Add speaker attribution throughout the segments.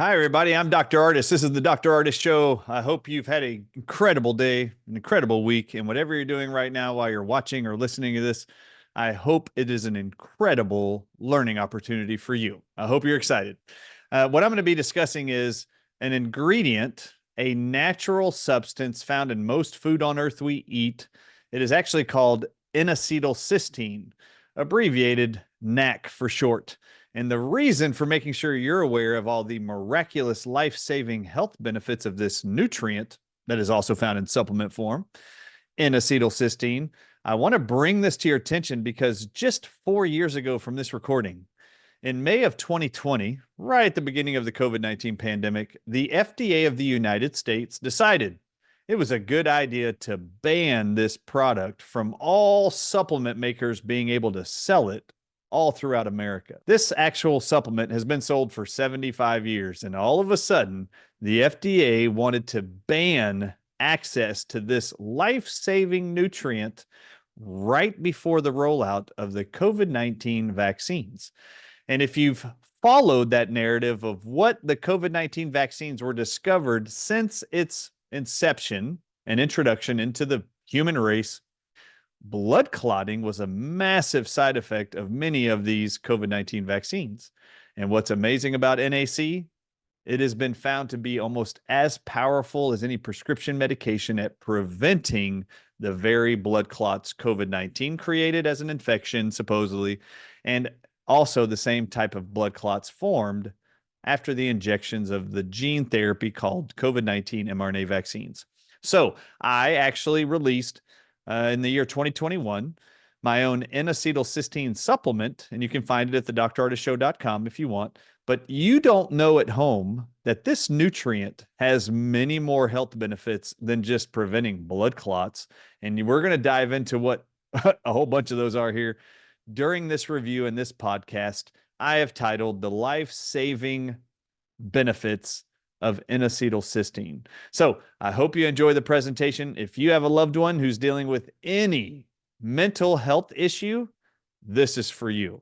Speaker 1: Hi, everybody. I'm Dr. Ardis. This is the Dr. Ardis Show. I hope you've had an incredible day, an incredible week, and whatever you're doing right now while you're watching or listening to this, I hope it is an incredible learning opportunity for you. I hope you're excited. What I'm going to be discussing is an ingredient, a natural substance found in most food on earth we eat. It is actually called N-acetylcysteine, abbreviated NAC for short. And the reason for making sure you're aware of all the miraculous life-saving health benefits of this nutrient that is also found in supplement form, N-acetylcysteine, I want to bring this to your attention because just 4 years ago from this recording, in May of 2020, right at the beginning of the COVID-19 pandemic, the FDA of the United States decided it was a good idea to ban this product from all supplement makers being able to sell it all throughout America. This actual supplement has been sold for 75 years, and all of a sudden, the FDA wanted to ban access to this life-saving nutrient right before the rollout of the COVID-19 vaccines. And if you've followed that narrative of what the COVID-19 vaccines were discovered since its inception and introduction into the human race, blood clotting was a massive side effect of many of these COVID-19 vaccines. And what's amazing about NAC, it has been found to be almost as powerful as any prescription medication at preventing the very blood clots COVID-19 created as an infection, supposedly, and also the same type of blood clots formed after the injections of the gene therapy called COVID-19 mRNA vaccines. So I actually released in the year 2021, my own N-acetylcysteine supplement, and you can find it at the drardisshow.com if you want. But you don't know at home that this nutrient has many more health benefits than just preventing blood clots. And we're going to dive into what a whole bunch of those are here during this review and this podcast. I have titled The Life-Saving Benefits of N-acetylcysteine. So I hope you enjoy the presentation. If you have a loved one who's dealing with any mental health issue, this is for you.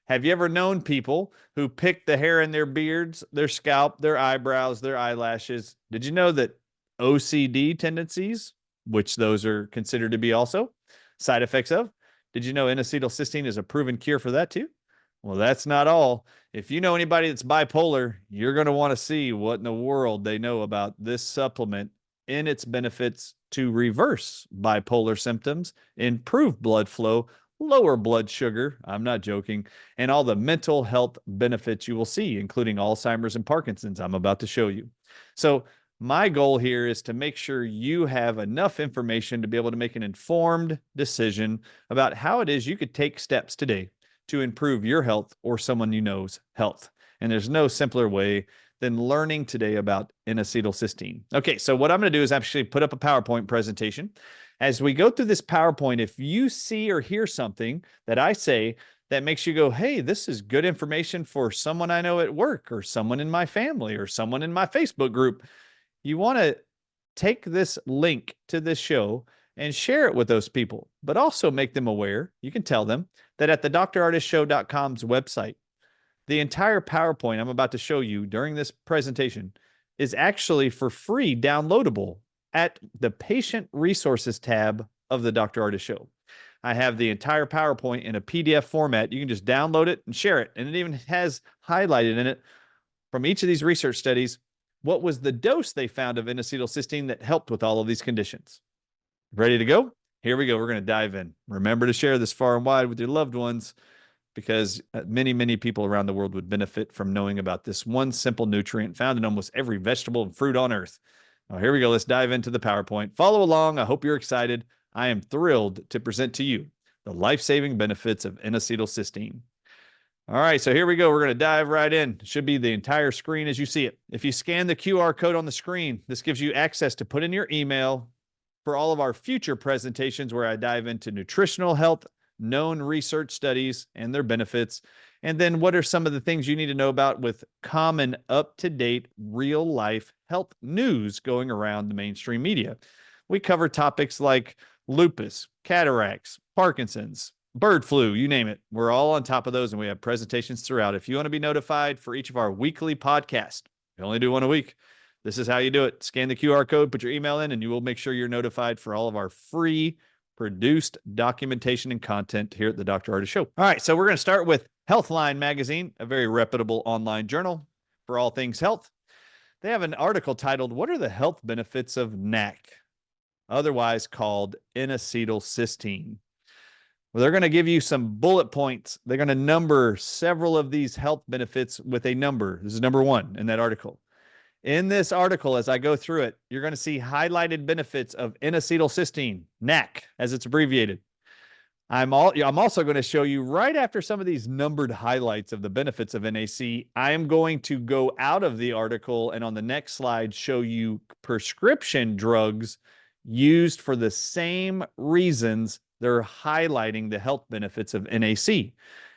Speaker 1: Have you ever known people who pick the hair in their beards, their scalp, their eyebrows, their eyelashes? Did you know that OCD tendencies, which those are considered to be also side effects of, did you know N-acetylcysteine is a proven cure for that too? Well, that's not all. If you know anybody that's bipolar, you're going to want to see what in the world they know about this supplement and its benefits to reverse bipolar symptoms, improve blood flow, lower blood sugar, I'm not joking, and all the mental health benefits you will see, including Alzheimer's and Parkinson's, I'm about to show you. So my goal here is to make sure you have enough information to be able to make an informed decision about how it is you could take steps today to improve your health or someone you know's health. And there's no simpler way than learning today about N-acetylcysteine. Okay, so what I'm going to do is actually put up a PowerPoint presentation. As we go through this PowerPoint, if you see or hear something that I say that makes you go, hey, this is good information for someone I know at work or someone in my family or someone in my Facebook group, you want to take this link to this show and share it with those people, but also make them aware. You can tell them that at the drardisshow.com's website, the entire PowerPoint I'm about to show you during this presentation is actually for free downloadable at the Patient Resources tab of the Dr. Ardis Show. I have the entire PowerPoint in a PDF format. You can just download it and share it. And it even has highlighted in it from each of these research studies what was the dose they found of N-acetylcysteine that helped with all of these conditions. Ready to go? Here we go. We're going to dive in. Remember to share this far and wide with your loved ones because many, many people around the world would benefit from knowing about this one simple nutrient found in almost every vegetable and fruit on earth. Now, here we go. Let's dive into the PowerPoint. Follow along. I hope you're excited. I am thrilled to present to you the life-saving benefits of N-acetylcysteine. All right, so here we go. We're going to dive right in. It should be the entire screen as you see it. If you scan the QR code on the screen, this gives you access to put in your email for all of our future presentations where I dive into nutritional health, known research studies and their benefits, and then what are some of the things you need to know about with common up-to-date real-life health news going around the mainstream media. We cover topics like lupus, cataracts, Parkinson's, bird flu, you name it. We're all on top of those, and we have presentations throughout. If you want to be notified for each of our weekly podcasts, We only do one a week. This is how you do it. Scan the QR code, put your email in, and you will make sure you're notified for all of our free produced documentation and content here at the Dr. Ardis Show. All right, so we're going to start with Healthline Magazine, a very reputable online journal for all things health. They have an article titled, "What are the health benefits of NAC?" otherwise called N-acetylcysteine. Well, they're going to give you some bullet points. They're going to number several of these health benefits with a number. This is number 1 in that article. In this article, as I go through it, you're going to see highlighted benefits of N-acetylcysteine, NAC, as it's abbreviated. I'm also going to show you right after some of these numbered highlights of the benefits of NAC, I am going to go out of the article and on the next slide show you prescription drugs used for the same reasons they're highlighting the health benefits of NAC.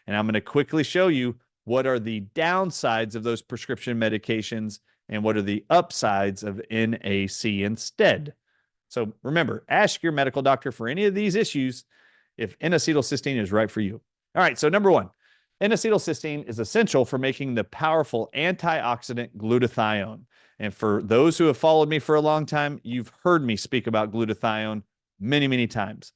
Speaker 1: And I'm going to quickly show you what are the downsides of those prescription medications and what are the upsides of NAC instead. So remember, ask your medical doctor for any of these issues if N-acetylcysteine is right for you. All right, so number 1, N-acetylcysteine is essential for making the powerful antioxidant glutathione. And for those who have followed me for a long time, you've heard me speak about glutathione many, many times.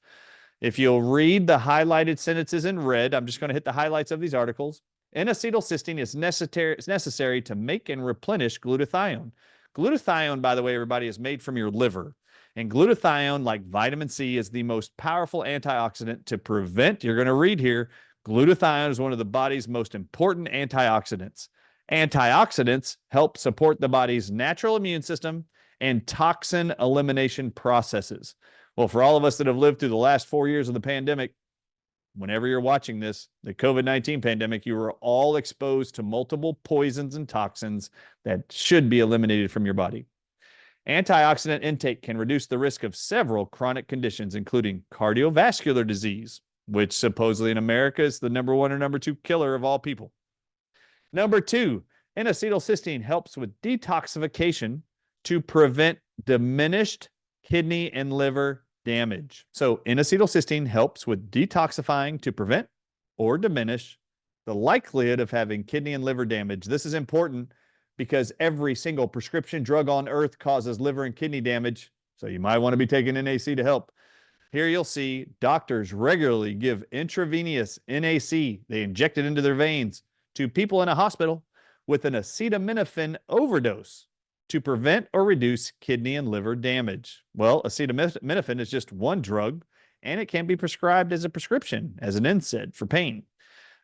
Speaker 1: If you'll read the highlighted sentences in red, I'm just going to hit the highlights of these articles. N-acetylcysteine is necessary to make and replenish glutathione. Glutathione, by the way, everybody, is made from your liver. And glutathione, like vitamin C, is the most powerful antioxidant to prevent, you're going to read here, glutathione is one of the body's most important antioxidants. Antioxidants help support the body's natural immune system and toxin elimination processes. Well, for all of us that have lived through the last 4 years of the pandemic, whenever you're watching this, the COVID-19 pandemic, you were all exposed to multiple poisons and toxins that should be eliminated from your body. Antioxidant intake can reduce the risk of several chronic conditions, including cardiovascular disease, which supposedly in America is the number 1 or number 2 killer of all people. Number 2, N-acetylcysteine helps with detoxification to prevent diminished kidney and liver damage. So N-acetylcysteine helps with detoxifying to prevent or diminish the likelihood of having kidney and liver damage. This is important because every single prescription drug on earth causes liver and kidney damage. So you might want to be taking NAC to help. Here you'll see doctors regularly give intravenous NAC. They inject it into their veins to people in a hospital with an acetaminophen overdose to prevent or reduce kidney and liver damage. Well, acetaminophen is just one drug, and it can be prescribed as a prescription, as an NSAID for pain.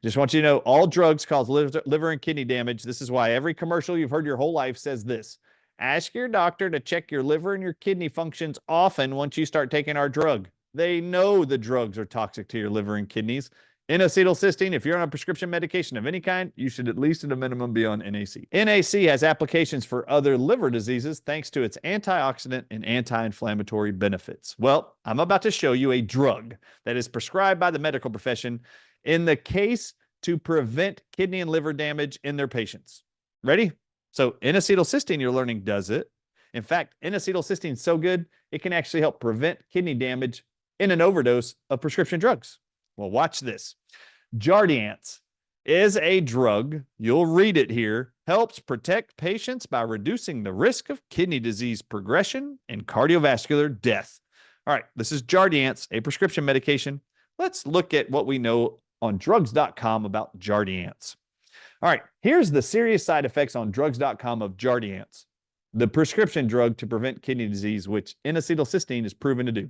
Speaker 1: Just want you to know, all drugs cause liver and kidney damage. This is why every commercial you've heard your whole life says this. Ask your doctor to check your liver and your kidney functions often once you start taking our drug. They know the drugs are toxic to your liver and kidneys. N-acetylcysteine, if you're on a prescription medication of any kind, you should at least at a minimum be on NAC. NAC has applications for other liver diseases thanks to its antioxidant and anti-inflammatory benefits. Well, I'm about to show you a drug that is prescribed by the medical profession in the case to prevent kidney and liver damage in their patients. Ready? So N-acetylcysteine, you're learning, does it. In fact, N-acetylcysteine is so good, it can actually help prevent kidney damage in an overdose of prescription drugs. Well, watch this. Jardiance is a drug, you'll read it here, helps protect patients by reducing the risk of kidney disease progression and cardiovascular death. All right, this is Jardiance, a prescription medication. Let's look at what we know on drugs.com about Jardiance. All right, here's the serious side effects on drugs.com of Jardiance, the prescription drug to prevent kidney disease, which N-acetylcysteine is proven to do.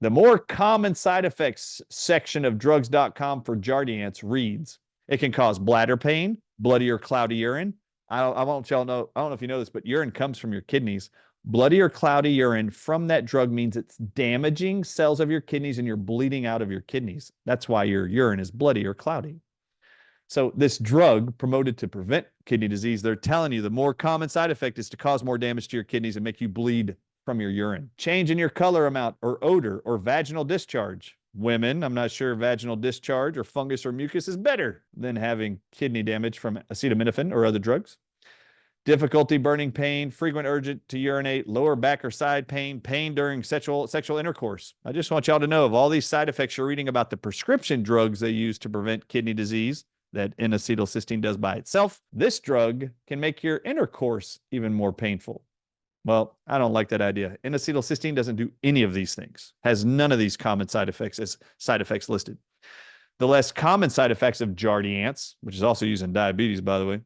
Speaker 1: The more common side effects section of drugs.com for Jardiance reads, it can cause bladder pain, bloody or cloudy urine. I don't know if you know this, but urine comes from your kidneys. Bloody or cloudy urine from that drug means it's damaging cells of your kidneys and you're bleeding out of your kidneys. That's why your urine is bloody or cloudy. So this drug promoted to prevent kidney disease, they're telling you the more common side effect is to cause more damage to your kidneys and make you bleed from your urine. Change in your color amount or odor or vaginal discharge. Women, I'm not sure vaginal discharge or fungus or mucus is better than having kidney damage from acetaminophen or other drugs. Difficulty, burning pain, frequent urgent to urinate, lower back or side pain, pain during sexual intercourse. I just want y'all to know of all these side effects you're reading about the prescription drugs they use to prevent kidney disease. that N-acetylcysteine does by itself. This drug can make your intercourse even more painful. Well, I don't like that idea. N-acetylcysteine doesn't do any of these things, has none of these common side effects as side effects listed. The less common side effects of Jardiance, which is also used in diabetes, by the way,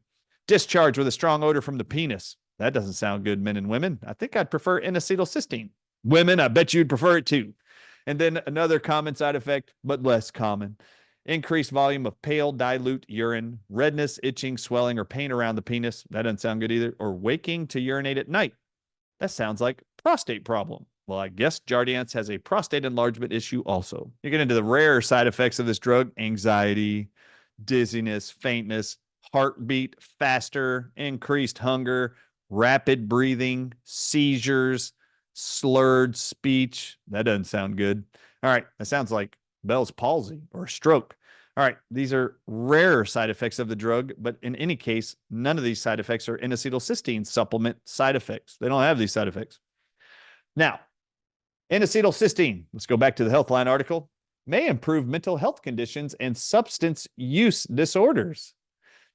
Speaker 1: discharge with a strong odor from the penis. That doesn't sound good, men and women. I think I'd prefer N-acetylcysteine. Women, I bet you'd prefer it too. And then another common side effect, but less common, increased volume of pale, dilute urine, redness, itching, swelling, or pain around the penis. That doesn't sound good either. Or waking to urinate at night. That sounds like prostate problem. Well, I guess Jardiance has a prostate enlargement issue also. You get into the rare side effects of this drug: anxiety, dizziness, faintness, heartbeat faster, increased hunger, rapid breathing, seizures, slurred speech. That doesn't sound good. All right, that sounds like Bell's palsy or stroke. All right, these are rare side effects of the drug, but in any case, none of these side effects are N-acetylcysteine supplement side effects. They don't have these side effects. Now, N-acetylcysteine, let's go back to the Healthline article, may improve mental health conditions and substance use disorders.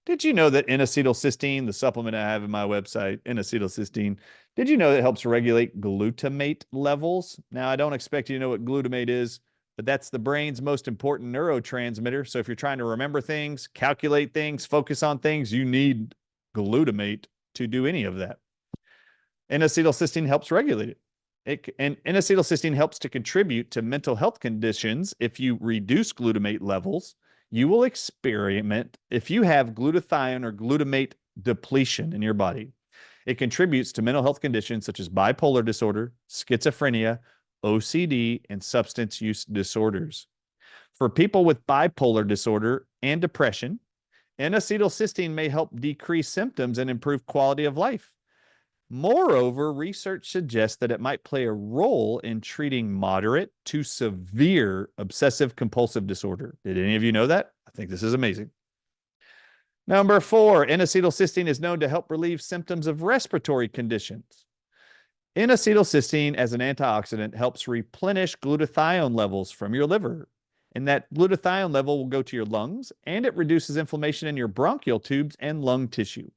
Speaker 1: Did you know that N-acetylcysteine, the supplement I have in my website, N-acetylcysteine, did you know that it helps regulate glutamate levels? Now, I don't expect you to know what glutamate is, but that's the brain's most important neurotransmitter. So if you're trying to remember things, calculate things, focus on things, you need glutamate to do any of that. N-acetylcysteine helps regulate it. And N-acetylcysteine helps to contribute to mental health conditions. If you reduce glutamate levels, you will experiment if you have glutathione or glutamate depletion in your body. It contributes to mental health conditions such as bipolar disorder, schizophrenia, OCD, and substance use disorders. For people with bipolar disorder and depression, N-acetylcysteine may help decrease symptoms and improve quality of life. Moreover, research suggests that it might play a role in treating moderate to severe obsessive compulsive disorder. Did any of you know that? I think this is amazing. Number 4, N-acetylcysteine is known to help relieve symptoms of respiratory conditions. N-acetylcysteine as an antioxidant helps replenish glutathione levels from your liver. And that glutathione level will go to your lungs, and it reduces inflammation in your bronchial tubes and lung tissue.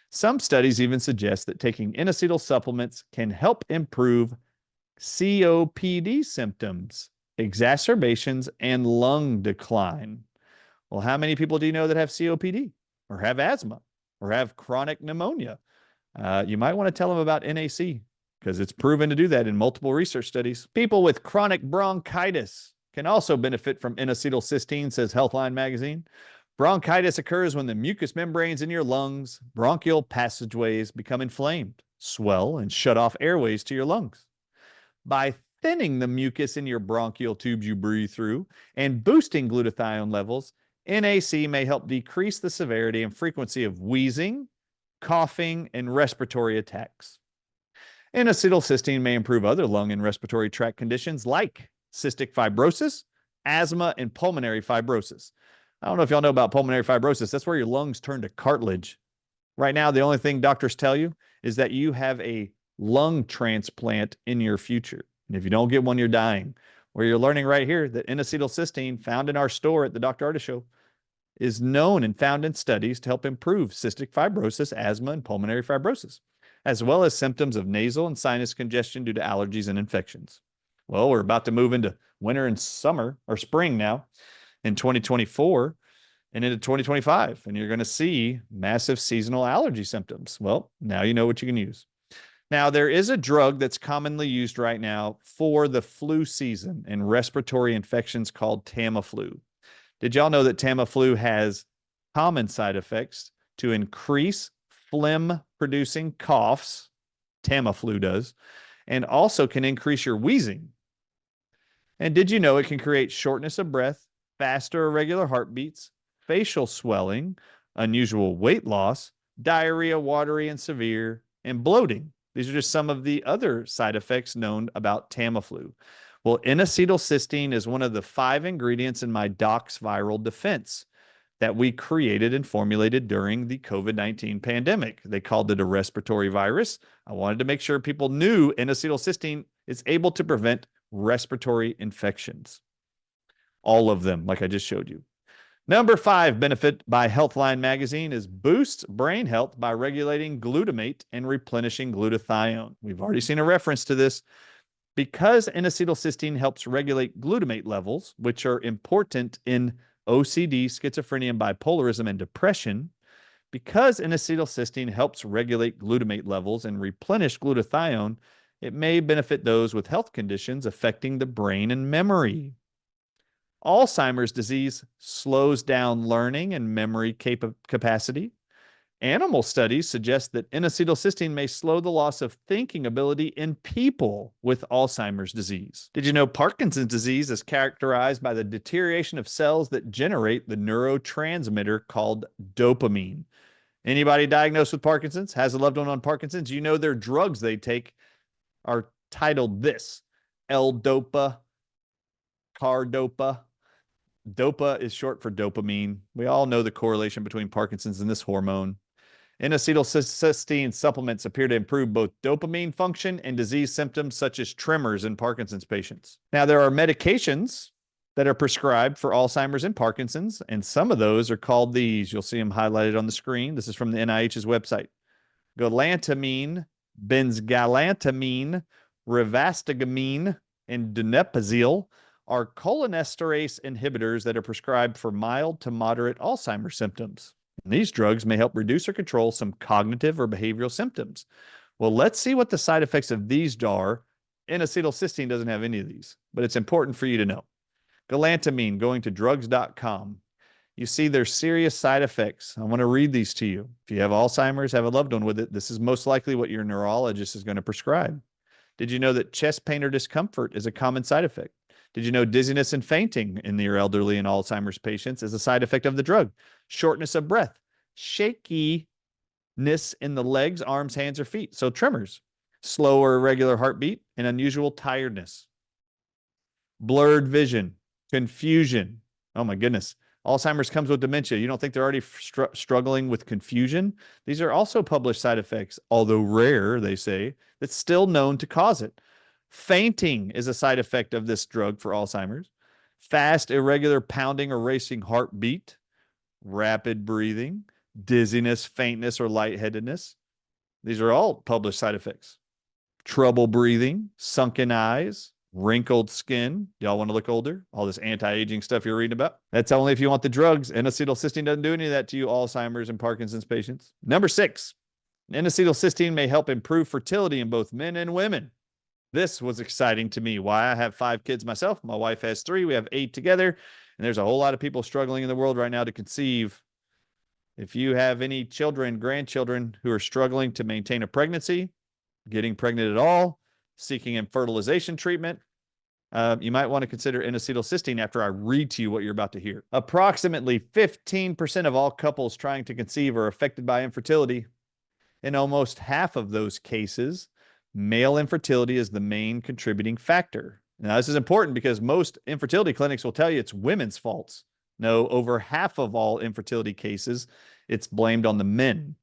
Speaker 1: Some studies even suggest that taking N-acetyl supplements can help improve COPD symptoms, exacerbations, and lung decline. Well, how many people do you know that have COPD or have asthma or have chronic pneumonia? You might want to tell them about NAC because it's proven to do that in multiple research studies. People with chronic bronchitis can also benefit from N-acetylcysteine, says Healthline magazine. Bronchitis occurs when the mucous membranes in your lungs, bronchial passageways, become inflamed, swell, and shut off airways to your lungs. By thinning the mucus in your bronchial tubes you breathe through and boosting glutathione levels, NAC may help decrease the severity and frequency of wheezing, coughing, and respiratory attacks. N-acetylcysteine may improve other lung and respiratory tract conditions like cystic fibrosis, asthma, and pulmonary fibrosis. I don't know if y'all know about pulmonary fibrosis. That's where your lungs turn to cartilage. Right now, the only thing doctors tell you is that you have a lung transplant in your future. And if you don't get one, you're dying. Where you're learning right here that N-acetylcysteine found in our store at the Dr. Ardis Show is known and found in studies to help improve cystic fibrosis, asthma, and pulmonary fibrosis, as well as symptoms of nasal and sinus congestion due to allergies and infections. Well, we're about to move into winter and summer or spring now in 2024 and into 2025, and you're going to see massive seasonal allergy symptoms. Well, now you know what you can use. Now, there is a drug that's commonly used right now for the flu season and respiratory infections called Tamiflu. Did y'all know that Tamiflu has common side effects to increase phlegm-producing coughs? Tamiflu does, and also can increase your wheezing. And did you know it can create shortness of breath, faster irregular heartbeats, facial swelling, unusual weight loss, diarrhea, watery and severe, and bloating? These are just some of the other side effects known about Tamiflu. Well, N-acetylcysteine is one of the 5 ingredients in my Dox viral defense that we created and formulated during the COVID-19 pandemic. They called it a respiratory virus. I wanted to make sure people knew N-acetylcysteine is able to prevent respiratory infections. All of them, like I just showed you. Number 5 benefit by Healthline magazine is boosts brain health by regulating glutamate and replenishing glutathione. We've already seen a reference to this. Because N-acetylcysteine helps regulate glutamate levels, which are important in OCD, schizophrenia, and bipolarism and depression, because N-acetylcysteine helps regulate glutamate levels and replenish glutathione, it may benefit those with health conditions affecting the brain and memory. Alzheimer's disease slows down learning and memory capacity. Animal studies suggest that N-acetylcysteine may slow the loss of thinking ability in people with Alzheimer's disease. Did you know Parkinson's disease is characterized by the deterioration of cells that generate the neurotransmitter called dopamine? Anybody diagnosed with Parkinson's, has a loved one on Parkinson's, you know their drugs they take are titled this: L-dopa, cardopa. Dopa is short for dopamine. We all know the correlation between Parkinson's and this hormone. N-acetylcysteine supplements appear to improve both dopamine function and disease symptoms such as tremors in Parkinson's patients. Now, there are medications that are prescribed for Alzheimer's and Parkinson's, and some of those are called these. You'll see them highlighted on the screen. This is from the NIH's website. Galantamine, benzgalantamine, rivastagamine, and donepezil are cholinesterase inhibitors that are prescribed for mild to moderate Alzheimer's symptoms. And these drugs may help reduce or control some cognitive or behavioral symptoms. Well, let's see what the side effects of these are. N-acetylcysteine doesn't have any of these, but it's important for you to know. Galantamine, going to drugs.com. You see there's serious side effects. I want to read these to you. If you have Alzheimer's, have a loved one with it, this is most likely what your neurologist is going to prescribe. Did you know that chest pain or discomfort is a common side effect? Did you know dizziness and fainting in your elderly and Alzheimer's patients is a side effect of the drug? Shortness of breath, shakiness in the legs, arms, hands, or feet. So tremors, slow or irregular heartbeat, and unusual tiredness. Blurred vision, confusion. Oh my goodness. Alzheimer's comes with dementia. You don't think they're already struggling with confusion? These are also published side effects, although rare, they say, that's still known to cause it. Fainting is a side effect of this drug for Alzheimer's. Fast, irregular pounding or racing heartbeat, rapid breathing, dizziness, faintness, or lightheadedness. These are all published side effects. Trouble breathing, sunken eyes, wrinkled skin. Y'all want to look older? All this anti-aging stuff you're reading about. That's only if you want the drugs. N-acetylcysteine doesn't do any of that to you Alzheimer's and Parkinson's patients. Number 6, N-acetylcysteine may help improve fertility in both men and women. This was exciting to me. Why? I have 5 kids myself. My wife has 3. We have 8 together. And there's a whole lot of people struggling in the world right now to conceive. If you have any children, grandchildren who are struggling to maintain a pregnancy, getting pregnant at all, seeking fertilization treatment, you might want to consider N-acetylcysteine after I read to you what you're about to hear. Approximately 15% of all couples trying to conceive are affected by infertility. In almost half of those cases, male infertility is the main contributing factor. Now, this is important because most infertility clinics will tell you it's women's faults. No, over half of all infertility cases, it's blamed on the men.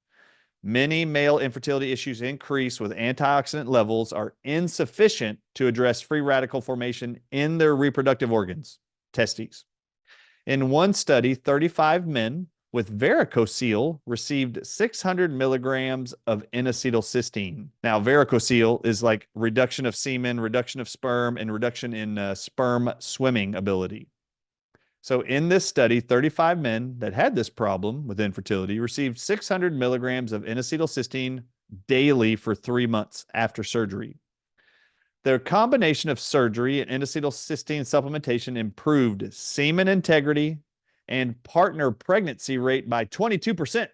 Speaker 1: Many male infertility issues increase with antioxidant levels are insufficient to address free radical formation in their reproductive organs, testes. In one study, 35 men with varicocele received 600 milligrams of N-acetylcysteine. Now, varicocele is like reduction of semen, reduction of sperm, and reduction in sperm swimming ability. So in this study, 35 men that had this problem with infertility received 600 milligrams of N-acetylcysteine daily for 3 months after surgery. Their combination of surgery and N-acetylcysteine supplementation improved semen integrity and partner pregnancy rate by 22%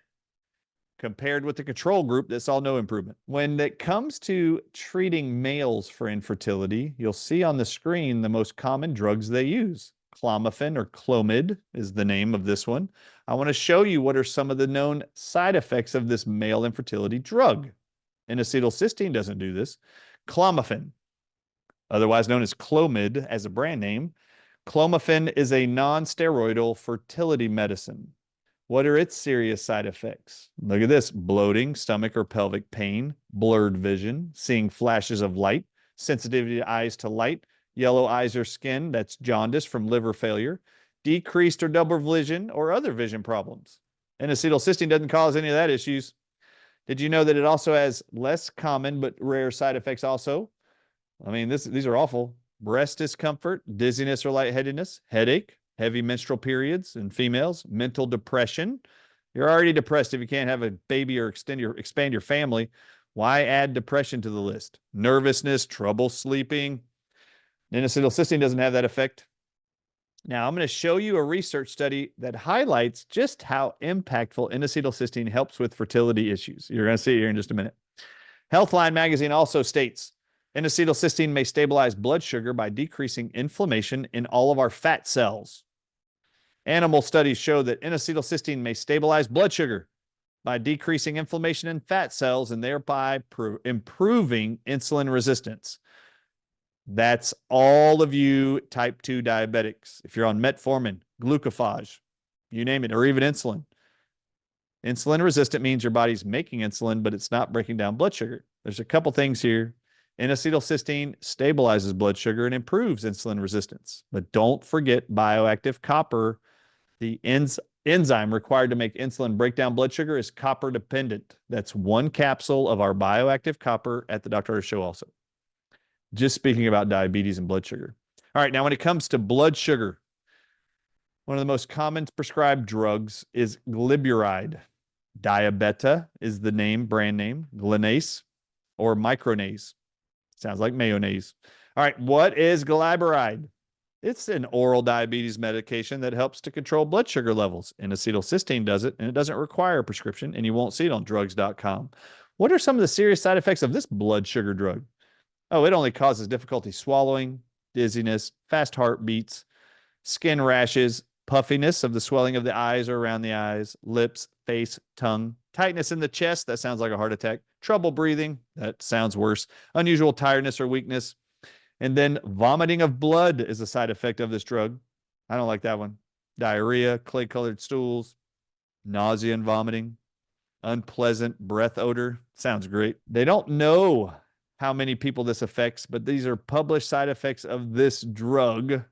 Speaker 1: compared with the control group that saw no improvement. When it comes to treating males for infertility, you'll see on the screen the most common drugs they use. Clomiphene or Clomid is the name of this one. I want to show you what are some of the known side effects of this male infertility drug. N-acetylcysteine doesn't do this. Clomiphene, otherwise known as Clomid as a brand name. Clomiphene is a non-steroidal fertility medicine. What are its serious side effects? Look at this: bloating, stomach or pelvic pain, blurred vision, seeing flashes of light, sensitivity to eyes to light, yellow eyes or skin, that's jaundice from liver failure, decreased or double vision, or other vision problems. N-acetylcysteine doesn't cause any of that issues. Did you know that it also has less common but rare side effects also? I mean, these are awful. Breast discomfort, dizziness or lightheadedness, headache, heavy menstrual periods in females, mental depression. You're already depressed if you can't have a baby or expand your family. Why add depression to the list? Nervousness, trouble sleeping. N-acetylcysteine doesn't have that effect. Now, I'm going to show you a research study that highlights just how impactful N-acetylcysteine helps with fertility issues. You're going to see it here in just a minute. Healthline magazine also states, N-acetylcysteine may stabilize blood sugar by decreasing inflammation in all of our fat cells. Animal studies show that N-acetylcysteine may stabilize blood sugar by decreasing inflammation in fat cells and thereby improving insulin resistance. That's all of you type 2 diabetics. If you're on metformin, glucophage, you name it, or even insulin. Insulin resistant means your body's making insulin, but it's not breaking down blood sugar. There's a couple things here. N-acetylcysteine stabilizes blood sugar and improves insulin resistance. But don't forget bioactive copper. The enzyme required to make insulin break down blood sugar is copper dependent. That's one capsule of our bioactive copper at the Dr. Ardis Show also. Just speaking about diabetes and blood sugar. All right, now when it comes to blood sugar, one of the most common prescribed drugs is glyburide. Diabeta is the name, brand name, Glanase or Micronase. Sounds like mayonnaise. All right, what is glyburide? It's an oral diabetes medication that helps to control blood sugar levels. And acetylcysteine does it, and it doesn't require a prescription, and you won't see it on drugs.com. What are some of the serious side effects of this blood sugar drug? Oh, it only causes difficulty swallowing, dizziness, fast heartbeats, skin rashes, puffiness of the swelling of the eyes or around the eyes, lips, face, tongue, tightness in the chest. That sounds like a heart attack. Trouble breathing. That sounds worse. Unusual tiredness or weakness. And then vomiting of blood is a side effect of this drug. I don't like that one. Diarrhea, clay-colored stools, nausea and vomiting, unpleasant breath odor. Sounds great. They don't know how many people this affects, but these are published side effects of this drug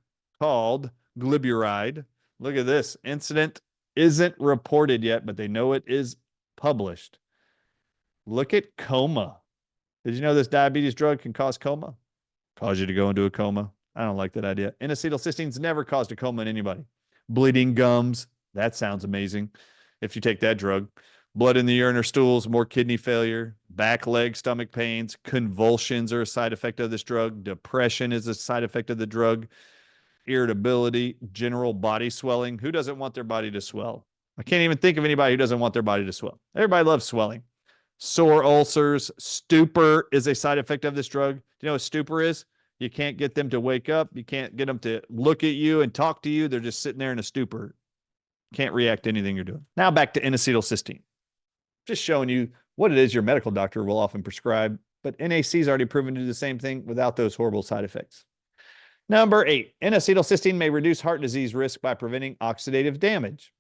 Speaker 1: called glyburide. Look at this. Incident isn't reported yet, but they know it is published. Look at coma. Did you know this diabetes drug can cause coma? Cause you to go into a coma. I don't like that idea. N-acetylcysteine's never caused a coma in anybody. Bleeding gums. That sounds amazing if you take that drug. Blood in the urine or stools, more kidney failure, back, leg, stomach pains, convulsions are a side effect of this drug. Depression is a side effect of the drug. Irritability, general body swelling. Who doesn't want their body to swell? I can't even think of anybody who doesn't want their body to swell. Everybody loves swelling. Sore ulcers. Stupor is a side effect of this drug. Do you know what stupor is? You can't get them to wake up. You can't get them to look at you and talk to you. They're just sitting there in a stupor. Can't react to anything you're doing. Now back to N-acetylcysteine. Just showing you what it is your medical doctor will often prescribe, but NAC is already proven to do the same thing without those horrible side effects. Number 8, N-acetylcysteine may reduce heart disease risk by preventing oxidative damage.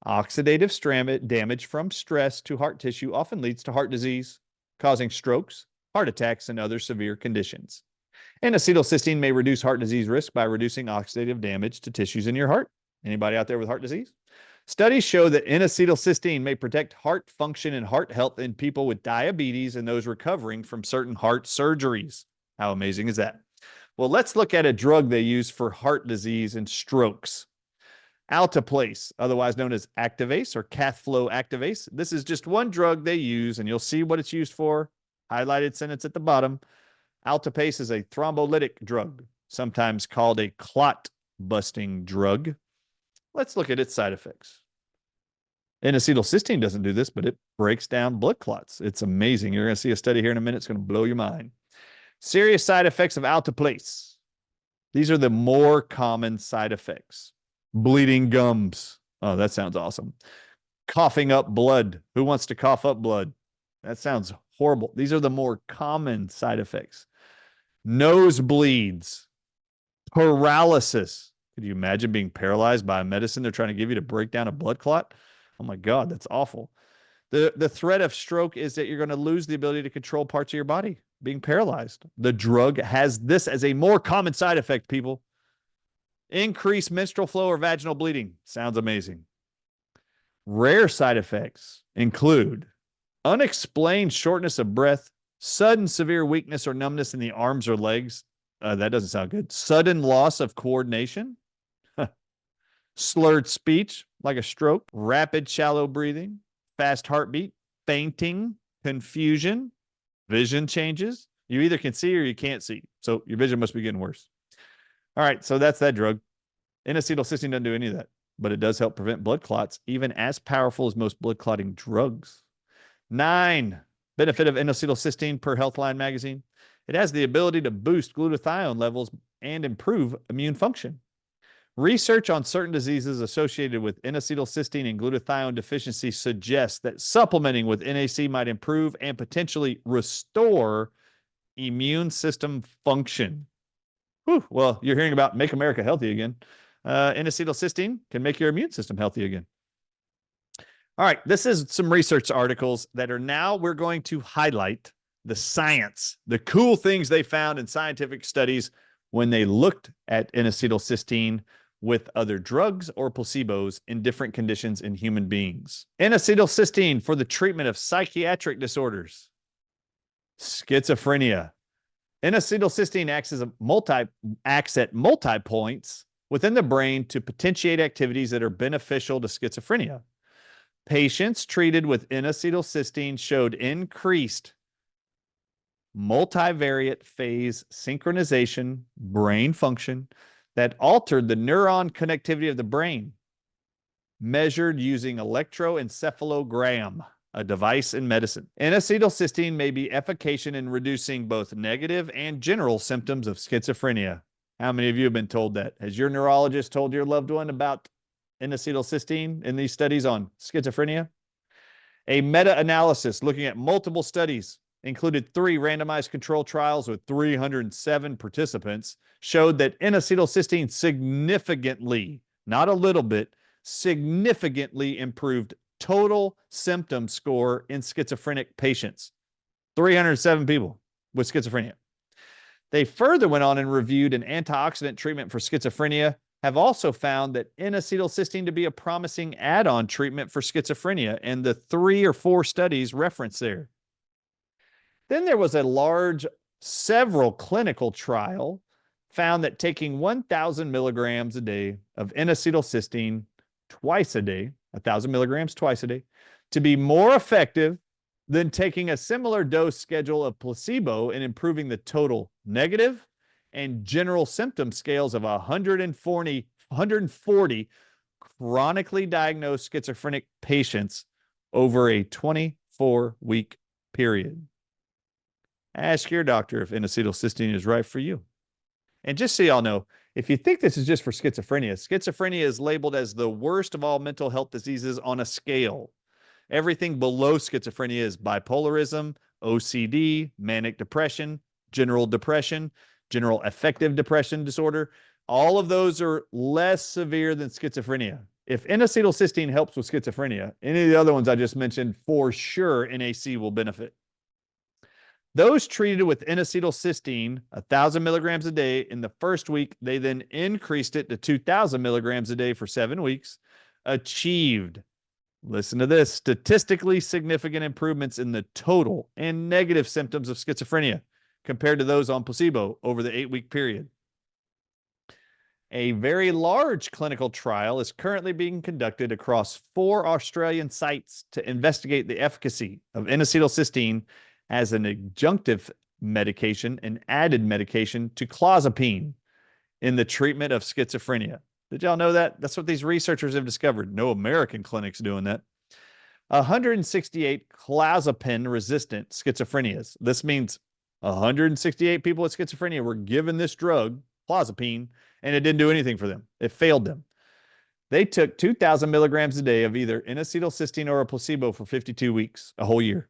Speaker 1: Oxidative damage from stress to heart tissue often leads to heart disease, causing strokes, heart attacks, and other severe conditions. N-acetylcysteine may reduce heart disease risk by reducing oxidative damage to tissues in your heart. Anybody out there with heart disease? Studies show that N-acetylcysteine may protect heart function and heart health in people with diabetes and those recovering from certain heart surgeries. How amazing is that? Well, let's look at a drug they use for heart disease and strokes. Alteplase, otherwise known as Activase or Cathflow Activase. This is just one drug they use, and you'll see what it's used for. Highlighted sentence at the bottom. Alteplase is a thrombolytic drug, sometimes called a clot-busting drug. Let's look at its side effects. N-acetylcysteine doesn't do this, but it breaks down blood clots. It's amazing. You're going to see a study here in a minute. It's going to blow your mind. Serious side effects of alteplase. These are the more common side effects. Bleeding gums. Oh, that sounds awesome. Coughing up blood. Who wants to cough up blood? That sounds horrible. These are the more common side effects. Nosebleeds. Paralysis. Could you imagine being paralyzed by a medicine they're trying to give you to break down a blood clot? Oh my God, that's awful. The threat of stroke is that you're going to lose the ability to control parts of your body, being paralyzed. The drug has this as a more common side effect, people. Increase menstrual flow or vaginal bleeding. Sounds amazing. Rare side effects include unexplained shortness of breath, sudden severe weakness or numbness in the arms or legs. That doesn't sound good. Sudden loss of coordination, slurred speech like a stroke, rapid shallow breathing, fast heartbeat, fainting, confusion, vision changes. You either can see or you can't see. So your vision must be getting worse. All right, so that's that drug. N-acetylcysteine doesn't do any of that, but it does help prevent blood clots, even as powerful as most blood clotting drugs. 9, benefit of N-acetylcysteine per Healthline magazine. It has the ability to boost glutathione levels and improve immune function. Research on certain diseases associated with N-acetylcysteine and glutathione deficiency suggests that supplementing with NAC might improve and potentially restore immune system function. Whew, well, you're hearing about Make America Healthy again. N-acetylcysteine can make your immune system healthy again. All right, this is some research articles that are now we're going to highlight the science, the cool things they found in scientific studies when they looked at N-acetylcysteine with other drugs or placebos in different conditions in human beings. N-acetylcysteine for the treatment of psychiatric disorders, schizophrenia. N-acetylcysteine acts at multi points within the brain to potentiate activities that are beneficial to schizophrenia. Patients treated with N-acetylcysteine showed increased multivariate phase synchronization brain function that altered the neuron connectivity of the brain, measured using electroencephalogram, a device in medicine. N-acetylcysteine may be efficacious in reducing both negative and general symptoms of schizophrenia. How many of you have been told that? Has your neurologist told your loved one about N-acetylcysteine in these studies on schizophrenia? A meta-analysis looking at multiple studies included 3 randomized control trials with 307 participants, showed that N-acetylcysteine significantly, not a little bit, significantly improved total symptom score in schizophrenic patients. 307 people with schizophrenia. They further went on and reviewed an antioxidant treatment for schizophrenia, have also found that N-acetylcysteine to be a promising add-on treatment for schizophrenia, and the 3 or 4 studies referenced there. Then there was a large, several clinical trial found that taking 1,000 milligrams a day of N-acetylcysteine twice a day, 1,000 milligrams twice a day, to be more effective than taking a similar dose schedule of placebo in improving the total negative and general symptom scales of 140 chronically diagnosed schizophrenic patients over a 24-week period. Ask your doctor if N-acetylcysteine is right for you. And just so y'all know, if you think this is just for schizophrenia, schizophrenia is labeled as the worst of all mental health diseases on a scale. Everything below schizophrenia is bipolarism, OCD, manic depression, general affective depression disorder. All of those are less severe than schizophrenia. If N-acetylcysteine helps with schizophrenia, any of the other ones I just mentioned, for sure NAC will benefit. Those treated with N-acetylcysteine, 1,000 milligrams a day in the first week, they then increased it to 2,000 milligrams a day for 7 weeks, achieved, listen to this, statistically significant improvements in the total and negative symptoms of schizophrenia compared to those on placebo over the 8-week period. A very large clinical trial is currently being conducted across 4 Australian sites to investigate the efficacy of N-acetylcysteine as an adjunctive medication, an added medication to clozapine in the treatment of schizophrenia. Did y'all know that? That's what these researchers have discovered. No American clinics doing that. 168 clozapine-resistant schizophrenias. This means 168 people with schizophrenia were given this drug, clozapine, and it didn't do anything for them. It failed them. They took 2,000 milligrams a day of either N-acetylcysteine or a placebo for 52 weeks, a whole year.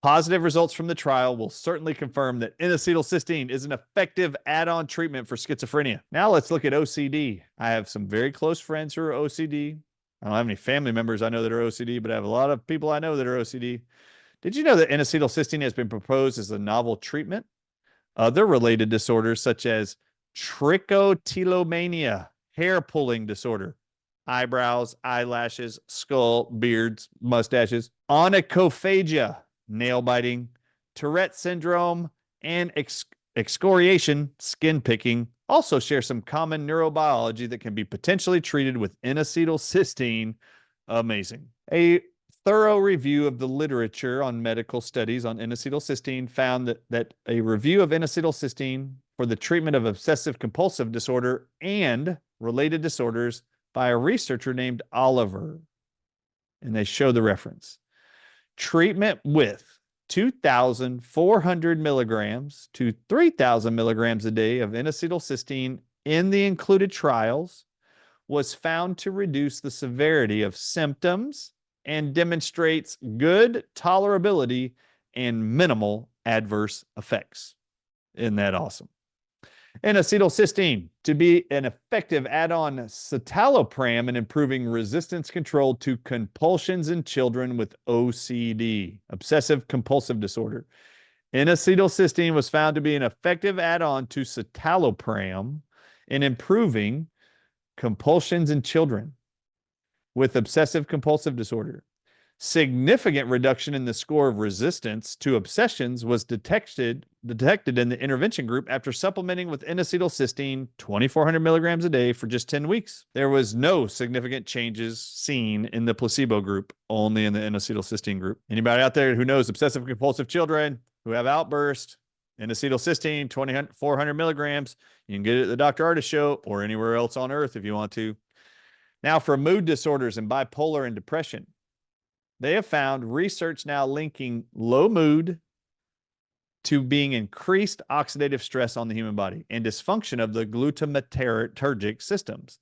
Speaker 1: Positive results from the trial will certainly confirm that N-acetylcysteine is an effective add-on treatment for schizophrenia. Now let's look at OCD. I have some very close friends who are OCD. I don't have any family members I know that are OCD, but I have a lot of people I know that are OCD. Did you know that N-acetylcysteine has been proposed as a novel treatment? Other related disorders such as Trichotillomania, hair pulling disorder, eyebrows, eyelashes, skull, beards, mustaches. Onychophagia, nail biting. Tourette syndrome, and excoriation, skin picking, also share some common neurobiology that can be potentially treated with N-acetylcysteine. Amazing. A thorough review of the literature on medical studies on N-acetylcysteine found that a review of N-acetylcysteine for the treatment of obsessive compulsive disorder and related disorders by a researcher named Oliver. And they show the reference. Treatment with 2,400 milligrams to 3,000 milligrams a day of N-acetylcysteine in the included trials was found to reduce the severity of symptoms and demonstrates good tolerability and minimal adverse effects. Isn't that awesome? N-acetylcysteine to be an effective add-on citalopram in improving resistance control to compulsions in children with OCD, obsessive compulsive disorder. N-acetylcysteine was found to be an effective add-on to citalopram in improving compulsions in children with obsessive compulsive disorder. Significant reduction in the score of resistance to obsessions was detected in the intervention group after supplementing with N-acetylcysteine 2,400 milligrams a day for just 10 weeks. There was no significant changes seen in the placebo group, only in the N-acetylcysteine group. Anybody out there who knows obsessive compulsive children who have outbursts, N-acetylcysteine 2,400 milligrams, you can get it at the Dr. Ardis Show or anywhere else on earth if you want to. Now, for mood disorders and bipolar and depression, they have found research now linking low mood to being increased oxidative stress on the human body and dysfunction of the glutamatergic systems,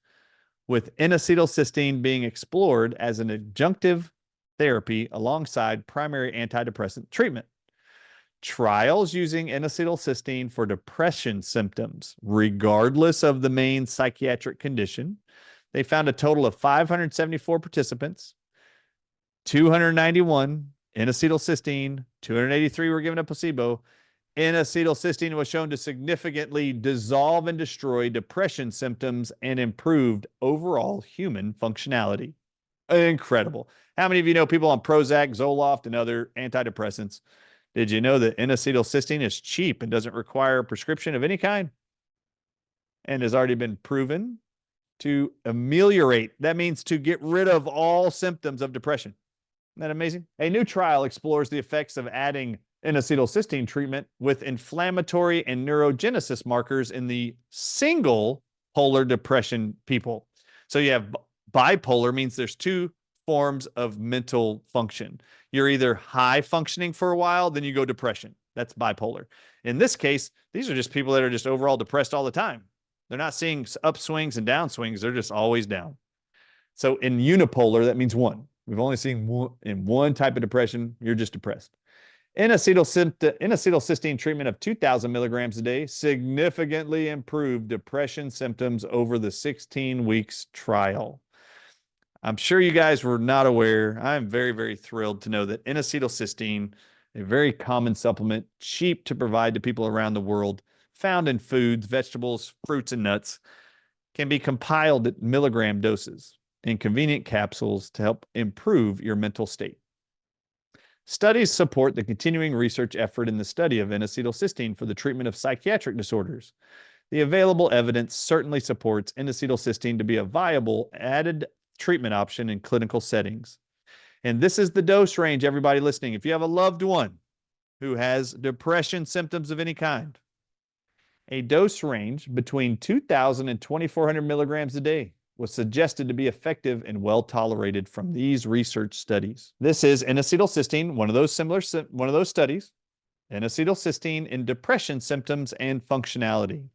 Speaker 1: with N-acetylcysteine being explored as an adjunctive therapy alongside primary antidepressant treatment. Trials using N-acetylcysteine for depression symptoms, regardless of the main psychiatric condition, they found a total of 574 participants. 291 N-acetylcysteine, 283 were given a placebo. N-acetylcysteine was shown to significantly dissolve and destroy depression symptoms and improved overall human functionality. Incredible. How many of you know people on Prozac, Zoloft, and other antidepressants? Did you know that N-acetylcysteine is cheap and doesn't require a prescription of any kind and has already been proven to ameliorate? That means to get rid of all symptoms of depression. Isn't that amazing? A new trial explores the effects of adding N-acetylcysteine treatment with inflammatory and neurogenesis markers in the single polar depression people. So you have bipolar, means there's two forms of mental function. You're either high functioning for a while, then you go depression. That's bipolar. In this case, these are just people that are just overall depressed all the time. They're not seeing upswings and downswings. They're just always down. So in unipolar, that means one. We've only seen one in one type of depression. You're just depressed. N-acetylcysteine treatment of 2,000 milligrams a day significantly improved depression symptoms over the 16 weeks trial. I'm sure you guys were not aware. I'm very, very thrilled to know that N-acetylcysteine, a very common supplement, cheap to provide to people around the world, found in foods, vegetables, fruits, and nuts, can be compiled at milligram doses in convenient capsules to help improve your mental state. Studies support the continuing research effort in the study of N-acetylcysteine for the treatment of psychiatric disorders. The available evidence certainly supports N-acetylcysteine to be a viable added treatment option in clinical settings. And this is the dose range, everybody listening. If you have a loved one who has depression symptoms of any kind, a dose range between 2,000 and 2,400 milligrams a day was suggested to be effective and well tolerated from these research studies. This is N-acetylcysteine, one of those studies, N-acetylcysteine in depression symptoms and functionality.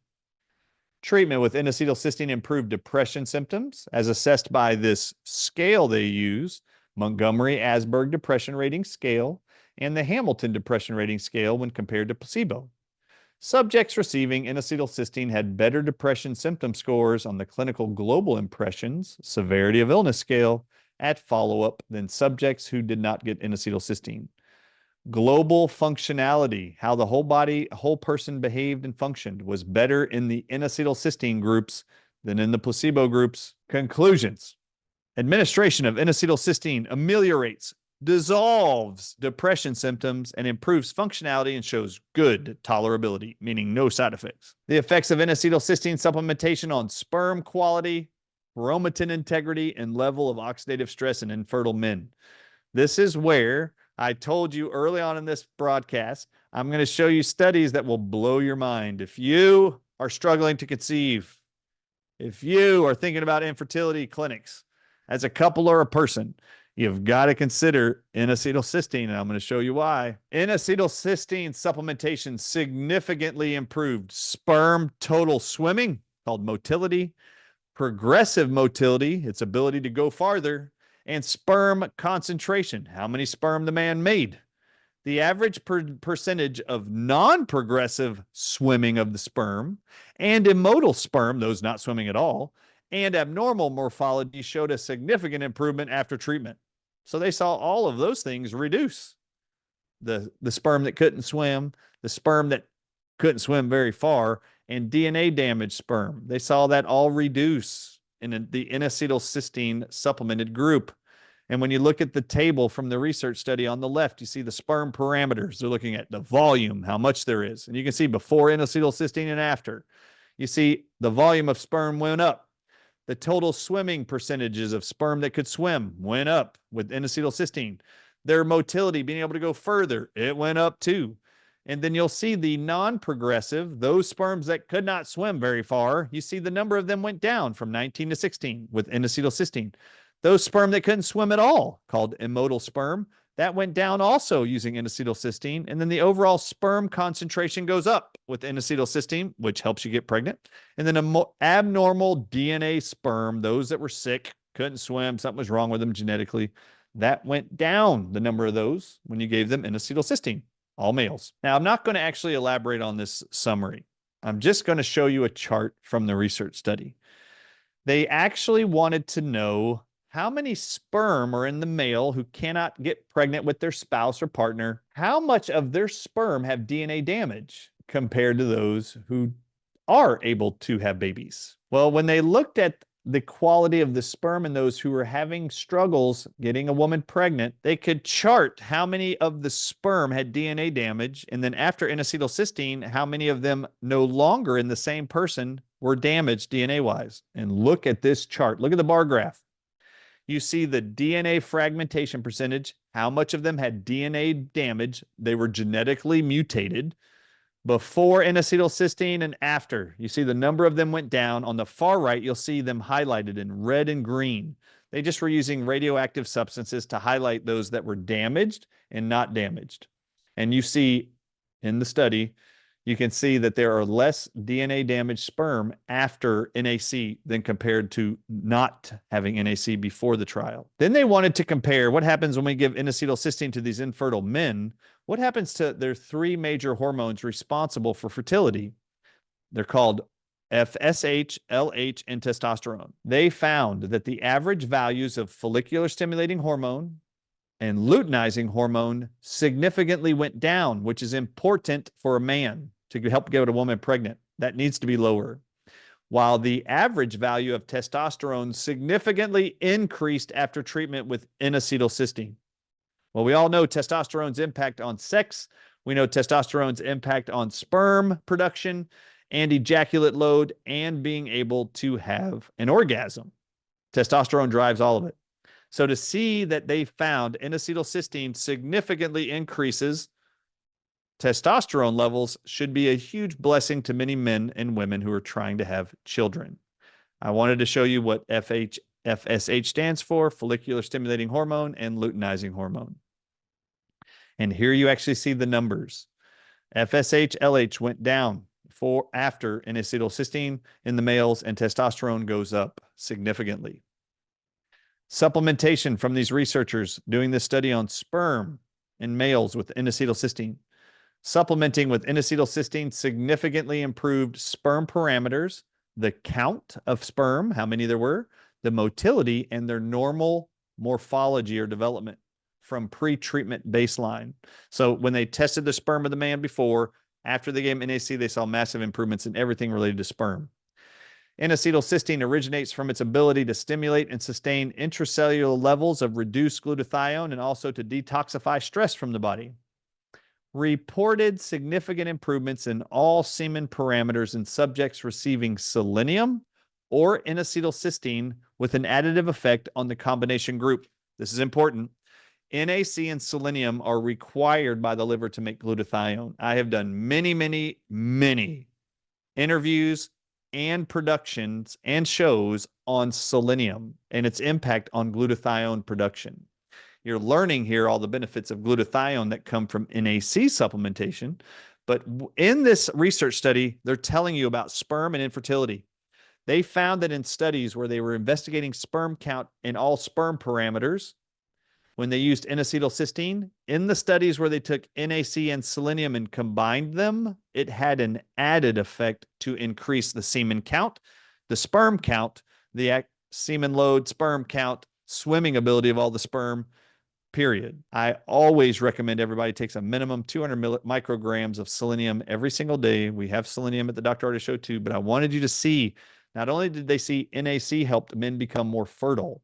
Speaker 1: Treatment with N-acetylcysteine improved depression symptoms as assessed by this scale they use, Montgomery-Åsberg Depression Rating Scale, and the Hamilton Depression Rating Scale when compared to placebo. Subjects receiving N-acetylcysteine had better depression symptom scores on the Clinical Global Impressions Severity of Illness Scale at follow-up than subjects who did not get N-acetylcysteine. Global functionality, how the whole body, whole person behaved and functioned, was better in the N-acetylcysteine groups than in the placebo groups. Conclusions. Administration of N-acetylcysteine ameliorates, dissolves depression symptoms, and improves functionality and shows good tolerability, meaning no side effects. The effects of N-acetylcysteine supplementation on sperm quality, chromatin integrity, and level of oxidative stress in infertile men. This is where I told you early on in this broadcast, I'm going to show you studies that will blow your mind. If you are struggling to conceive, if you are thinking about infertility clinics as a couple or a person, you've got to consider N-acetylcysteine, and I'm going to show you why. N-acetylcysteine supplementation significantly improved sperm total swimming, called motility, progressive motility, its ability to go farther, and sperm concentration, how many sperm the man made. The average percentage of non-progressive swimming of the sperm and immodal sperm, those not swimming at all, and abnormal morphology showed a significant improvement after treatment. So they saw all of those things reduce. The sperm that couldn't swim, the sperm that couldn't swim very far, and DNA damaged sperm. They saw that all reduce in the N-acetylcysteine supplemented group. And when you look at the table from the research study on the left, you see the sperm parameters. They're looking at the volume, how much there is. And you can see before N-acetylcysteine and after. You see the volume of sperm went up. The total swimming percentages of sperm that could swim went up with N-acetylcysteine. Their motility, being able to go further, it went up too. And then you'll see the non-progressive, those sperms that could not swim very far, you see the number of them went down from 19 to 16 with N-acetylcysteine. Those sperm that couldn't swim at all, called immodal sperm, that went down also using N-acetylcysteine. And then the overall sperm concentration goes up with N-acetylcysteine, which helps you get pregnant. And then abnormal DNA sperm, those that were sick, couldn't swim, something was wrong with them genetically, that went down, the number of those, when you gave them N-acetylcysteine, all males. Now, I'm not going to actually elaborate on this summary. I'm just going to show you a chart from the research study. They actually wanted to know how many sperm are in the male who cannot get pregnant with their spouse or partner. How much of their sperm have DNA damage compared to those who are able to have babies? Well, when they looked at the quality of the sperm in those who were having struggles getting a woman pregnant, they could chart how many of the sperm had DNA damage. And then after N-acetylcysteine, how many of them no longer in the same person were damaged DNA-wise. And look at this chart. Look at the bar graph. You see the DNA fragmentation percentage, how much of them had DNA damage. They were genetically mutated before N-acetylcysteine and after. You see the number of them went down. On the far right, you'll see them highlighted in red and green. They just were using radioactive substances to highlight those that were damaged and not damaged. And you see in the study, you can see that there are less DNA damaged sperm after NAC than compared to not having NAC before the trial. Then they wanted to compare what happens when we give N-acetylcysteine to these infertile men. What happens to their three major hormones responsible for fertility? They're called FSH, LH, and testosterone. They found that the average values of follicular stimulating hormone and luteinizing hormone significantly went down, which is important for a man to help get a woman pregnant. That needs to be lower. While the average value of testosterone significantly increased after treatment with N-acetylcysteine. Well, we all know testosterone's impact on sex. We know testosterone's impact on sperm production and ejaculate load and being able to have an orgasm. Testosterone drives all of it. So to see that they found N-acetylcysteine significantly increases testosterone levels should be a huge blessing to many men and women who are trying to have children. I wanted to show you what FSH stands for, follicular stimulating hormone and luteinizing hormone. And here you actually see the numbers. FSH, LH went down after N-acetylcysteine in the males, and testosterone goes up significantly. Supplementation from these researchers doing this study on sperm in males with N-acetylcysteine. Supplementing with N-acetylcysteine significantly improved sperm parameters, the count of sperm, how many there were, the motility, and their normal morphology or development. from pre-treatment baseline. So when they tested the sperm of the man before, after they gave him NAC, they saw massive improvements in everything related to sperm. N-acetylcysteine originates from its ability to stimulate and sustain intracellular levels of reduced glutathione and also to detoxify stress from the body. Reported significant improvements in all semen parameters in subjects receiving selenium or N-acetylcysteine with an additive effect on the combination group. This is important. NAC and selenium are required by the liver to make glutathione. I have done many interviews and productions and shows on selenium and its impact on glutathione production. You're learning here all the benefits of glutathione that come from NAC supplementation. But in this research study, they're telling you about sperm and infertility. They found that in studies where they were investigating sperm count in all sperm parameters, when they used N-acetylcysteine, in the studies where they took NAC and selenium and combined them, it had an added effect to increase the semen count, the sperm count, the semen load, sperm count, swimming ability of all the sperm, period. I always recommend everybody takes a minimum 200 micrograms of selenium every single day. We have selenium at the Dr. Ardis Show too, but I wanted you to see, not only did they see NAC helped men become more fertile,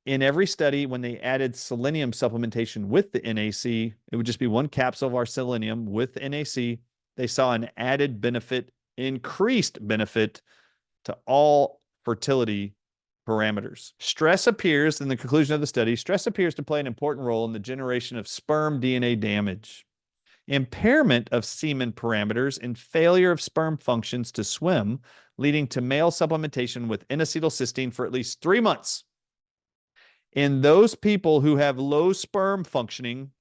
Speaker 1: in every study, when they added selenium supplementation with the NAC, it would just be one capsule of our selenium with NAC. They saw an added benefit, increased benefit to all fertility parameters. Stress appears, in the conclusion of the study, stress appears to play an important role in the generation of sperm DNA damage, impairment of semen parameters, and failure of sperm functions to swim, leading to male supplementation with N-acetylcysteine for at least 3 months. In those people who have low sperm functioning,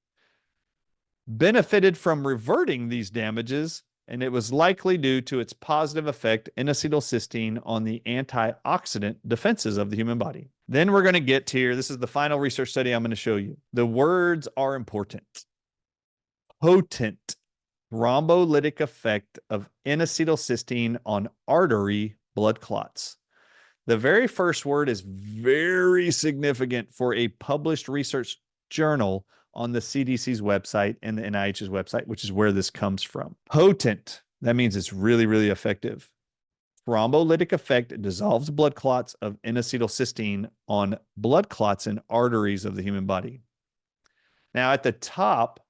Speaker 1: benefited from reverting these damages, and it was likely due to its positive effect, N-acetylcysteine, on the antioxidant defenses of the human body. Then we're going to get here. This is the final research study I'm going to show you. The words are important. Potent thrombolytic effect of N-acetylcysteine on artery blood clots. The very first word is very significant for a published research journal on the CDC's website and the NIH's website, which is where this comes from. Potent, that means it's really effective. Thrombolytic effect dissolves blood clots of N-acetylcysteine on blood clots and arteries of the human body. Now, at the top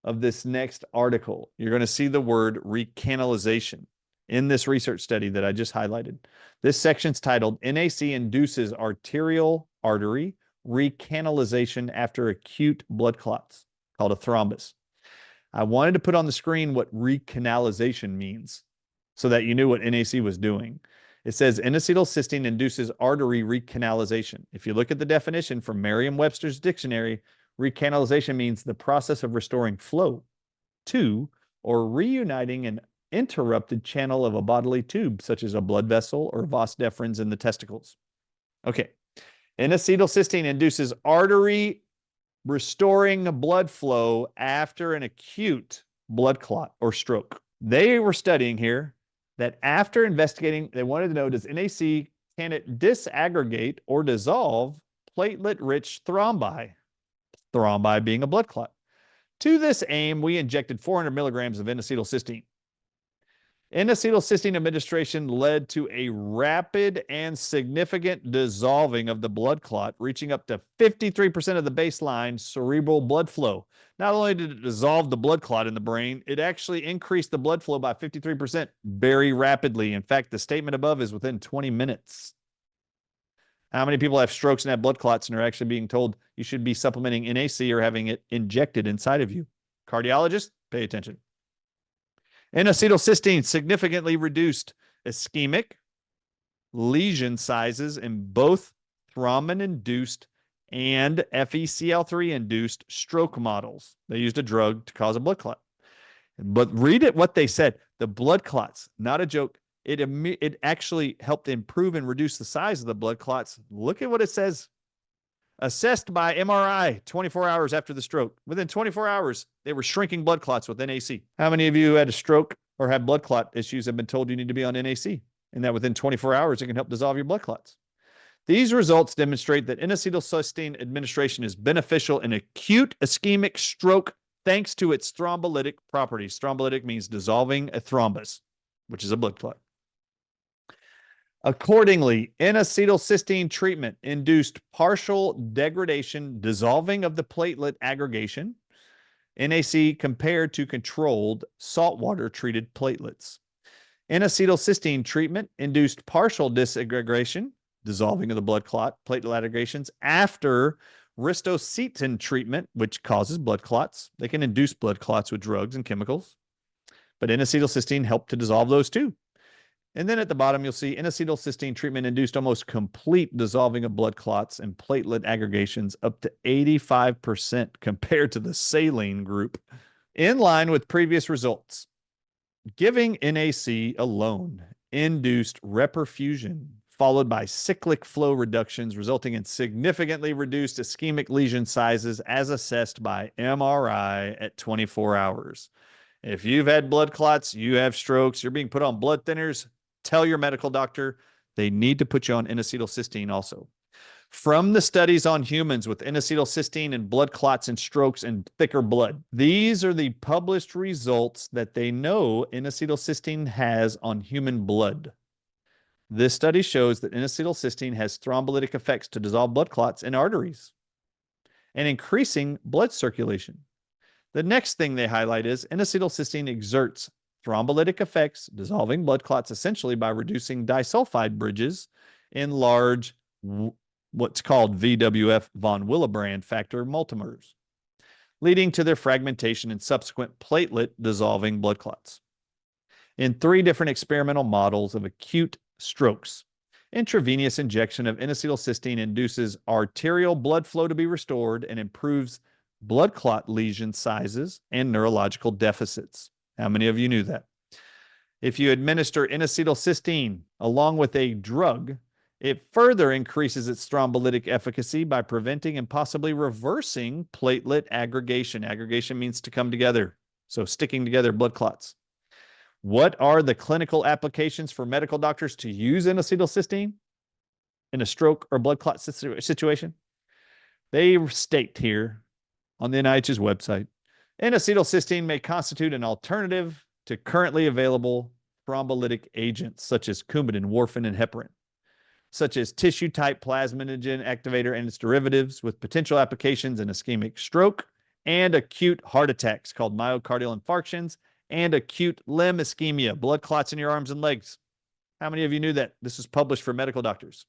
Speaker 1: of this next article, you're going to see the word recanalization. In this research study that I just highlighted, this section's titled NAC Induces Arterial Artery Recanalization After Acute Blood Clots, called a thrombus. I wanted to put on the screen what recanalization means so that you knew what NAC was doing. It says N-acetylcysteine induces artery recanalization. If you look at the definition from Merriam-Webster's dictionary, recanalization means the process of restoring flow to or reuniting an interrupted channel of a bodily tube, such as a blood vessel or vas deferens in the testicles. Okay. N-acetylcysteine induces artery restoring blood flow after an acute blood clot or stroke. They were studying here that after investigating, they wanted to know, does NAC, can it disaggregate or dissolve platelet-rich thrombi? Thrombi being a blood clot. To this aim, we injected 400 milligrams of N-acetylcysteine. N-acetylcysteine administration led to a rapid and significant dissolving of the blood clot, reaching up to 53% of the baseline cerebral blood flow. Not only did it dissolve the blood clot in the brain, it actually increased the blood flow by 53% very rapidly. In fact, the statement above is within 20 minutes. How many people have strokes and have blood clots and are actually being told you should be supplementing NAC or having it injected inside of you? Cardiologists, pay attention. N-acetylcysteine significantly reduced ischemic lesion sizes in both thrombin-induced and FeCl3-induced stroke models. They used a drug to cause a blood clot. But read it what they said. The blood clots, not a joke. It actually helped improve and reduce the size of the blood clots. Look at what it says. Assessed by MRI 24 hours after the stroke. Within 24 hours, they were shrinking blood clots with NAC. How many of you who had a stroke or have blood clot issues have been told you need to be on NAC? And that within 24 hours, it can help dissolve your blood clots. These results demonstrate that N-acetylcysteine administration is beneficial in acute ischemic stroke thanks to its thrombolytic properties. Thrombolytic means dissolving a thrombus, which is a blood clot. Accordingly, N-acetylcysteine treatment induced partial degradation, dissolving of the platelet aggregation, NAC, compared to controlled saltwater treated platelets. N-acetylcysteine treatment induced partial disaggregation, dissolving of the blood clot platelet aggregations after ristocetin treatment, which causes blood clots. They can induce blood clots with drugs and chemicals, but N-acetylcysteine helped to dissolve those too. And then at the bottom, you'll see N-acetylcysteine treatment induced almost complete dissolving of blood clots and platelet aggregations up to 85% compared to the saline group, in line with previous results. Giving NAC alone induced reperfusion, followed by cyclic flow reductions, resulting in significantly reduced ischemic lesion sizes as assessed by MRI at 24 hours. If you've had blood clots, you have strokes, you're being put on blood thinners, tell your medical doctor they need to put you on N-acetylcysteine also. From the studies on humans with N-acetylcysteine and blood clots and strokes and thicker blood, these are the published results that they know N-acetylcysteine has on human blood. This study shows that N-acetylcysteine has thrombolytic effects to dissolve blood clots in arteries and increasing blood circulation. The next thing they highlight is N-acetylcysteine exerts thrombolytic effects, dissolving blood clots essentially by reducing disulfide bridges in large, what's called VWF von Willebrand factor multimers, leading to their fragmentation and subsequent platelet dissolving blood clots. In 3 different experimental models of acute strokes, intravenous injection of N-acetylcysteine induces arterial blood flow to be restored and improves blood clot lesion sizes and neurological deficits. How many of you knew that? If you administer N-acetylcysteine along with a drug, it further increases its thrombolytic efficacy by preventing and possibly reversing platelet aggregation. Aggregation means to come together, so sticking together blood clots. What are the clinical applications for medical doctors to use N-acetylcysteine in a stroke or blood clot situation? They state here on the NIH's website, N-acetylcysteine may constitute an alternative to currently available thrombolytic agents such as Coumadin, warfarin, and heparin, such as tissue-type plasminogen activator and its derivatives, with potential applications in ischemic stroke and acute heart attacks called myocardial infarctions and acute limb ischemia, blood clots in your arms and legs. How many of you knew that? This is published for medical doctors.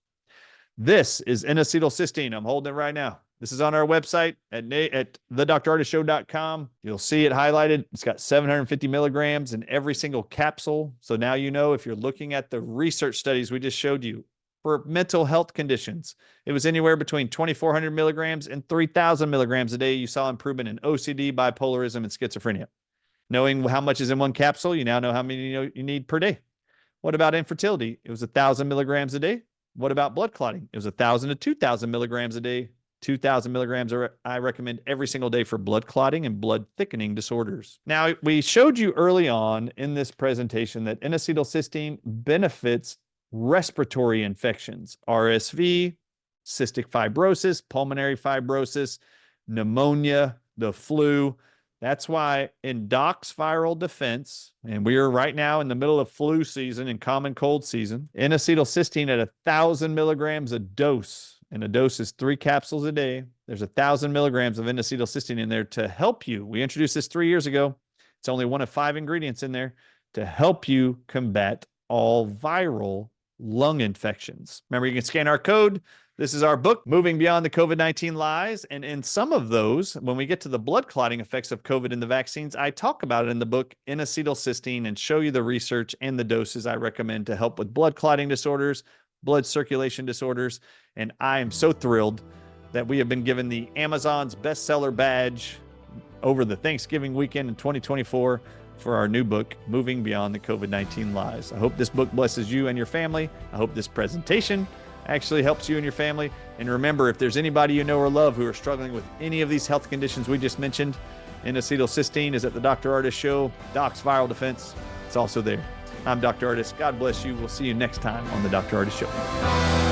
Speaker 1: This is N-acetylcysteine. I'm holding it right now. This is on our website at thedrardisshow.com. You'll see it highlighted. It's got 750 milligrams in every single capsule. So now you know, if you're looking at the research studies we just showed you for mental health conditions, it was anywhere between 2,400 milligrams and 3,000 milligrams a day. You saw improvement in OCD, bipolarism, and schizophrenia. Knowing how much is in one capsule, you now know how many you need per day. What about infertility? It was 1,000 milligrams a day. What about blood clotting? It was 1,000 to 2,000 milligrams a day. 2,000 milligrams I recommend every single day for blood clotting and blood thickening disorders. Now, we showed you early on in this presentation that N-acetylcysteine benefits respiratory infections, RSV, cystic fibrosis, pulmonary fibrosis, pneumonia, the flu. That's why in Doc's Viral Defense, and we are right now in the middle of flu season and common cold season, N-acetylcysteine at 1,000 milligrams a dose, and a dose is 3 capsules a day. There's 1,000 milligrams of N-acetylcysteine in there to help you. We introduced this 3 years ago. It's only one of 5 ingredients in there to help you combat all viral lung infections. Remember, you can scan our code. This is our book, Moving Beyond the COVID-19 Lies. And in some of those, when we get to the blood clotting effects of COVID and the vaccines, I talk about it in the book, N-acetylcysteine, and show you the research and the doses I recommend to help with blood clotting disorders, blood circulation disorders. And I am so thrilled that we have been given the Amazon's bestseller badge over the Thanksgiving weekend in 2024 for our new book, Moving Beyond the COVID-19 Lies. I hope this book blesses you and your family. I hope this presentation actually helps you and your family. And remember, if there's anybody you know or love who are struggling with any of these health conditions we just mentioned, N-acetylcysteine is at the Dr. Ardis Show, Doc's Viral Defense. It's also there. I'm Dr. Ardis. God bless you. We'll see you next time on the Dr. Ardis Show.